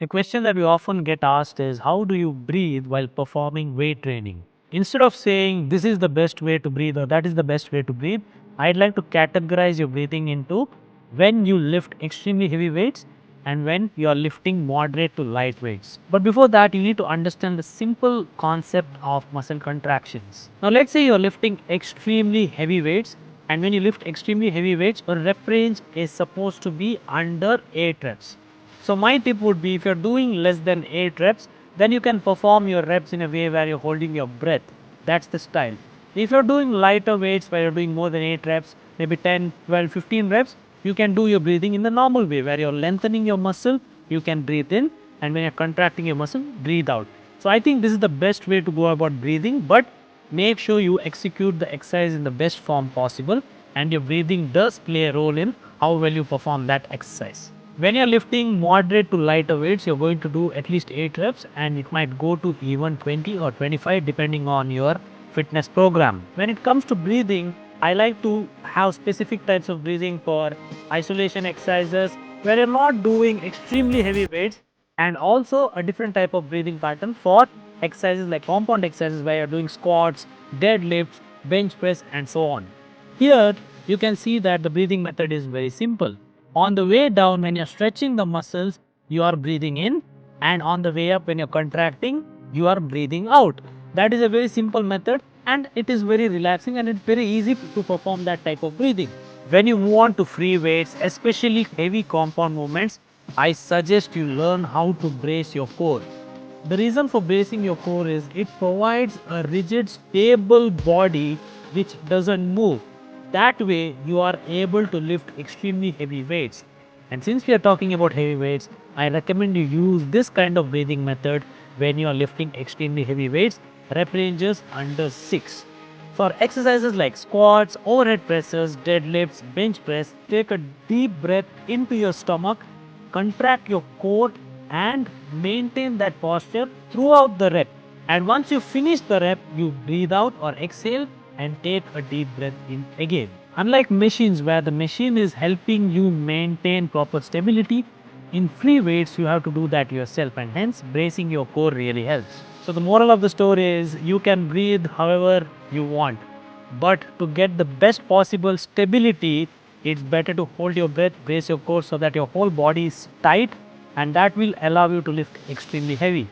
A question that we often get asked is, how do you breathe while performing weight training? Instead of saying this is the best way to breathe or that is the best way to breathe, I'd like to categorize your breathing into when you lift extremely heavy weights and when you are lifting moderate to light weights. But before that, you need to understand the simple concept of muscle contractions. Now, let's say you're lifting extremely heavy weights, and when you lift extremely heavy weights, a rep range is supposed to be under 8 reps. So my tip would be, if you're doing less than 8 reps, then you can perform your reps in a way where you're holding your breath. That's the style. If you're doing lighter weights where you're doing more than 8 reps, maybe 10, 12, 15 reps, you can do your breathing in the normal way where you're lengthening your muscle, you can breathe in, and when you're contracting your muscle, breathe out. So I think this is the best way to go about breathing, but make sure you execute the exercise in the best form possible, and your breathing does play a role in how well you perform that exercise. When you're lifting moderate to lighter weights, you're going to do at least 8 reps, and it might go to even 20 or 25 depending on your fitness program. When it comes to breathing, I like to have specific types of breathing for isolation exercises where you're not doing extremely heavy weights, and also a different type of breathing pattern for exercises like compound exercises where you're doing squats, deadlifts, bench press, and so on. Here you can see that the breathing method is very simple. On the way down, when you're stretching the muscles, you are breathing in, and on the way up, when you're contracting, you are breathing out. That is a very simple method, and it is very relaxing, and it's very easy to perform that type of breathing. When you move on to free weights, especially heavy compound movements, I suggest you learn how to brace your core. The reason for bracing your core is it provides a rigid, stable body which doesn't move. That way, you are able to lift extremely heavy weights. And since we are talking about heavy weights, I recommend you use this kind of breathing method when you are lifting extremely heavy weights, rep ranges under 6. For exercises like squats, overhead presses, deadlifts, bench press, take a deep breath into your stomach, contract your core, and maintain that posture throughout the rep. And once you finish the rep, you breathe out or exhale and take a deep breath in again. Unlike machines where the machine is helping you maintain proper stability, in free weights you have to do that yourself, and hence bracing your core really helps. So the moral of the story is, you can breathe however you want, but to get the best possible stability, it's better to hold your breath, brace your core so that your whole body is tight, and that will allow you to lift extremely heavy.